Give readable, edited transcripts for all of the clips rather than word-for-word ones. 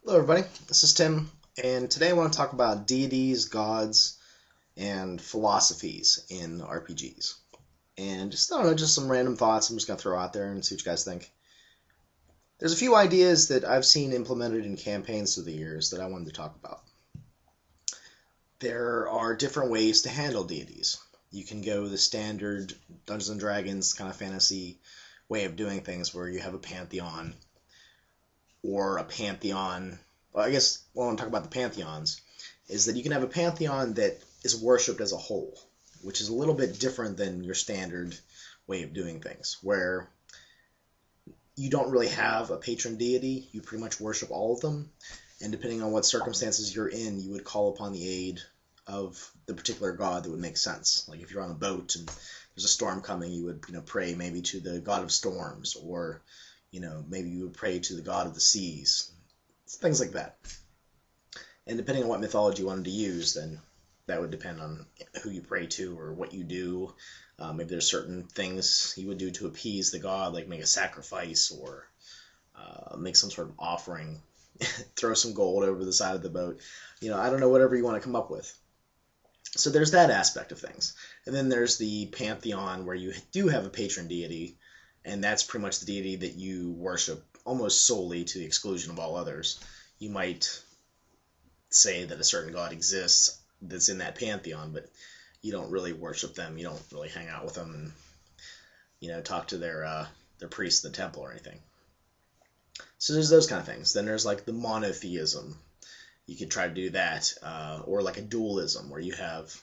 Hello, everybody. This is Tim, and today I want to talk about deities, gods, and philosophies in RPGs. And just, I don't know, just some random thoughts I'm just going to throw out there and see what you guys think. There's a few ideas that I've seen implemented in campaigns through the years that I wanted to talk about. There are different ways to handle deities. You can go the standard Dungeons and Dragons kind of fantasy way of doing things where you have a pantheon or a pantheon. Well, I guess what I want to talk about the pantheons is that you can have a pantheon that is worshipped as a whole, which is a little bit different than your standard way of doing things, where you don't really have a patron deity. You pretty much worship all of them, and depending on what circumstances you're in, you would call upon the aid of the particular god that would make sense. Like if you're on a boat and there's a storm coming, you would pray maybe to the god of storms, or maybe you would pray to the god of the seas, things like that. And depending on what mythology you wanted to use, then that would depend on who you pray to or what you do. Maybe there's certain things you would do to appease the god, like make a sacrifice or make some sort of offering, throw some gold over the side of the boat. I don't know, whatever you want to come up with. So there's that aspect of things. And then there's the pantheon where you do have a patron deity, and that's pretty much the deity that you worship almost solely to the exclusion of all others. You might say that a certain god exists that's in that pantheon, but you don't really worship them. You don't really hang out with them and talk to their priests in the temple or anything. So there's those kind of things. Then there's like the monotheism. You could try to do that, or like a dualism where you have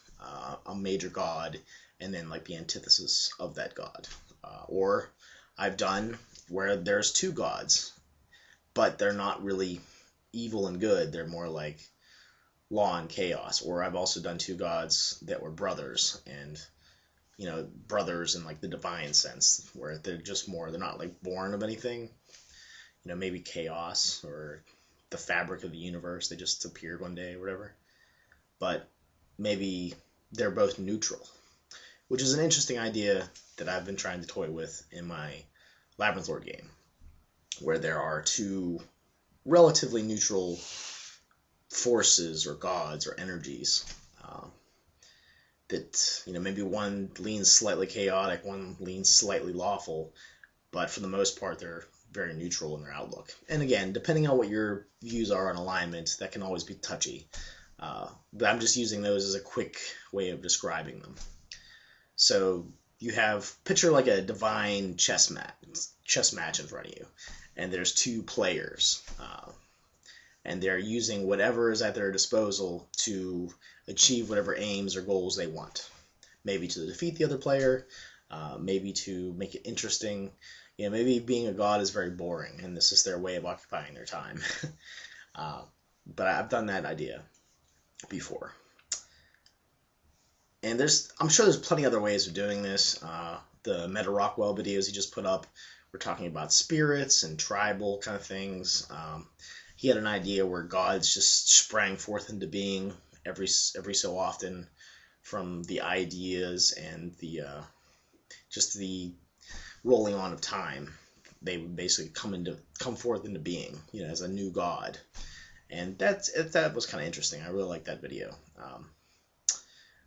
a major god and then like the antithesis of that god. Or I've done where there's two gods, but they're not really evil and good. They're more like law and chaos. Or I've also done two gods that were brothers, and brothers in like the divine sense, where they're just more, they're not like born of anything. Maybe chaos or the fabric of the universe. They just appeared one day or whatever. But maybe they're both neutral, which is an interesting idea that I've been trying to toy with in my Labyrinth Lord game, where there are two relatively neutral forces or gods or energies that, maybe one leans slightly chaotic, one leans slightly lawful, but for the most part they're very neutral in their outlook. And again, depending on what your views are on alignment, that can always be touchy. But I'm just using those as a quick way of describing them. So you have, picture like a divine chess match in front of you, and there's two players, and they're using whatever is at their disposal to achieve whatever aims or goals they want. Maybe to defeat the other player, maybe to make it interesting. Maybe being a god is very boring, and this is their way of occupying their time. But I've done that idea before. And I'm sure there's plenty other ways of doing this. The Meta Rockwell videos he just put up, we're talking about spirits and tribal kind of things. He had an idea where gods just sprang forth into being every so often from the ideas and the just the rolling on of time. They would basically come forth into being, as a new god, and that was kind of interesting. I really liked that video.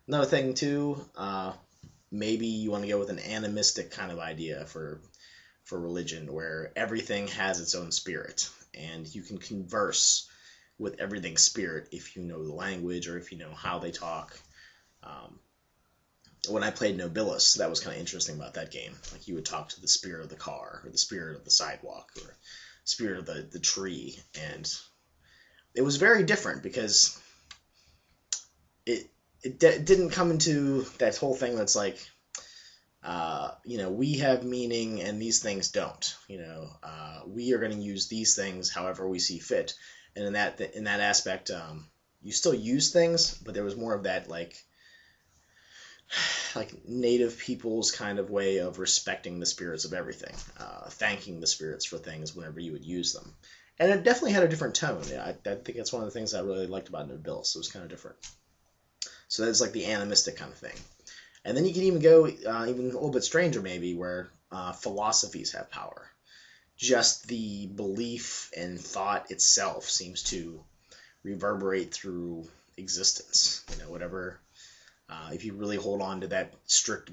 Another thing too, maybe you want to go with an animistic kind of idea for religion, where everything has its own spirit, and you can converse with everything's spirit if you know the language or if you know how they talk. When I played Nobilis, that was kind of interesting about that game. Like you would talk to the spirit of the car, or the spirit of the sidewalk, or spirit of the tree, and it was very different because it didn't come into that whole thing that's like, we have meaning and these things don't. We are going to use these things however we see fit, and in that aspect, you still use things, but there was more of that like native people's kind of way of respecting the spirits of everything, thanking the spirits for things whenever you would use them. And it definitely had a different tone. I think that's one of the things I really liked about Nobilis. It was kind of different. So that's like the animistic kind of thing. And then you can even go even a little bit stranger maybe, where philosophies have power. just the belief and thought itself seems to reverberate through existence. Whatever. If you really hold on to that strict,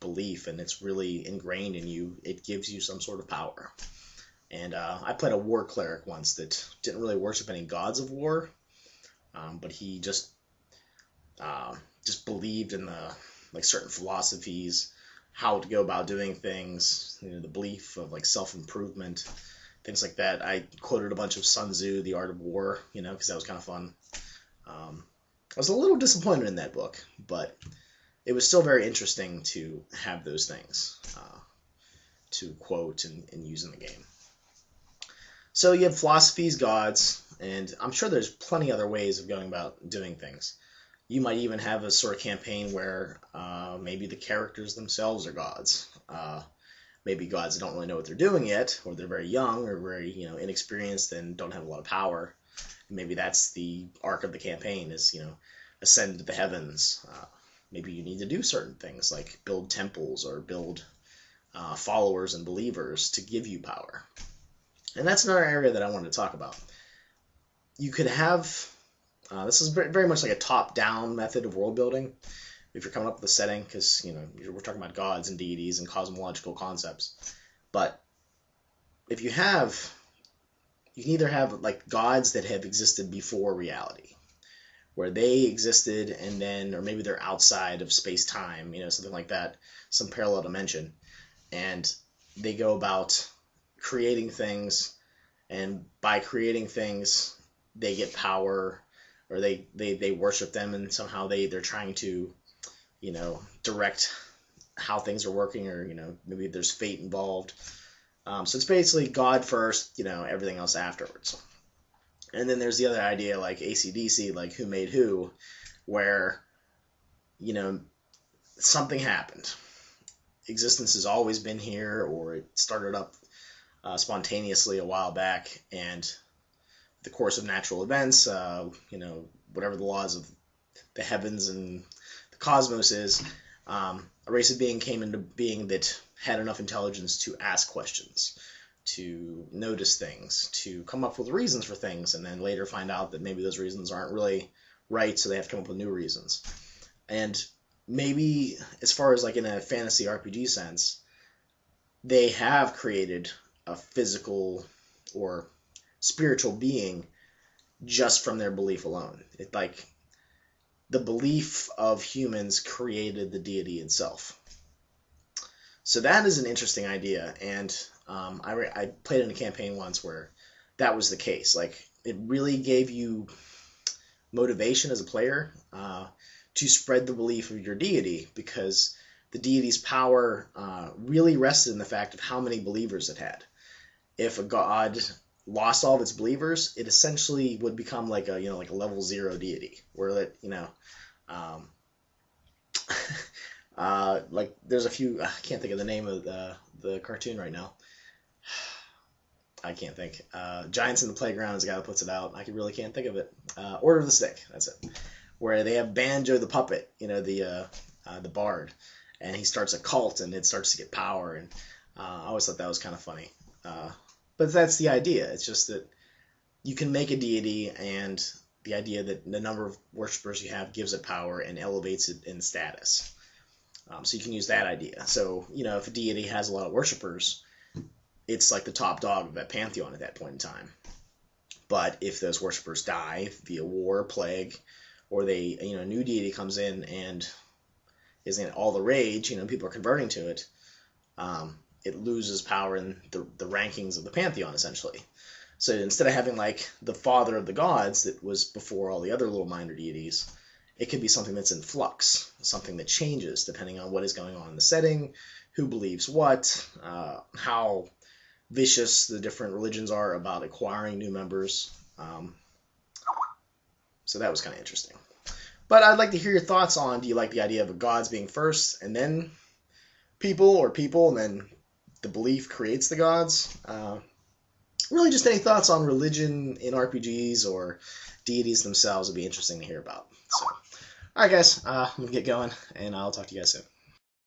belief, and it's really ingrained in you, it gives you some sort of power. And I played a war cleric once that didn't really worship any gods of war, but he just believed in the certain philosophies, how to go about doing things, the belief of self-improvement, things like that. I quoted a bunch of Sun Tzu, The Art of War, because that was kind of fun. I was a little disappointed in that book, but it was still very interesting to have those things to quote and use in the game. So you have philosophies, gods, and I'm sure there's plenty other ways of going about doing things. You might even have a sort of campaign where maybe the characters themselves are gods. Maybe gods that don't really know what they're doing yet, or they're very young, or very inexperienced and don't have a lot of power. Maybe that's the arc of the campaign, is ascend to the heavens. Maybe you need to do certain things like build temples or build followers and believers to give you power. And that's another area that I wanted to talk about. You could have, this is very much like a top-down method of world building, if you're coming up with a setting, because we're talking about gods and deities and cosmological concepts. But if you can either have gods that have existed before reality, where they existed and then, or maybe they're outside of space-time, something like that, some parallel dimension, and they go about creating things, and by creating things they get power, or they worship them, and somehow they're trying to direct how things are working, or maybe there's fate involved. So it's basically God first, everything else afterwards. And then there's the other idea, like AC/DC, like who made who, where something happened. Existence has always been here, or it started up spontaneously a while back, and the course of natural events, whatever the laws of the heavens and the cosmos is, a race of being came into being that had enough intelligence to ask questions, to notice things, to come up with reasons for things, and then later find out that maybe those reasons aren't really right, so they have to come up with new reasons. And maybe, as far as in a fantasy RPG sense, they have created a physical or spiritual being just from their belief alone. It's like the belief of humans created the deity itself. So that is an interesting idea, and I played in a campaign once where that was the case. It really gave you motivation as a player to spread the belief of your deity, because the deity's power really rested in the fact of how many believers it had. If a god lost all of its believers, it essentially would become like a level 0 deity, where there's a few, I can't think of the name of the cartoon right now. I can't think. Giants in the Playground is the guy that puts it out. I really can't think of it. Order of the Stick, that's it. Where they have Banjo the puppet, the bard, and he starts a cult, and it starts to get power, and I always thought that was kind of funny. But that's the idea. It's just that you can make a deity, and the idea that the number of worshippers you have gives it power and elevates it in status. So you can use that idea. So, if a deity has a lot of worshippers, it's like the top dog of that pantheon at that point in time. But if those worshippers die via war, plague, or a new deity comes in and is in all the rage, people are converting to it, it loses power in the rankings of the pantheon, essentially. So instead of having the father of the gods that was before all the other little minor deities, it could be something that's in flux, something that changes depending on what is going on in the setting, who believes what, how vicious the different religions are about acquiring new members. So that was kind of interesting. But I'd like to hear your thoughts on, do you like the idea of gods being first and then people, and then the belief creates the gods? Really just any thoughts on religion in RPGs or deities themselves would be interesting to hear about. So, alright guys, I'm going to get going, and I'll talk to you guys soon.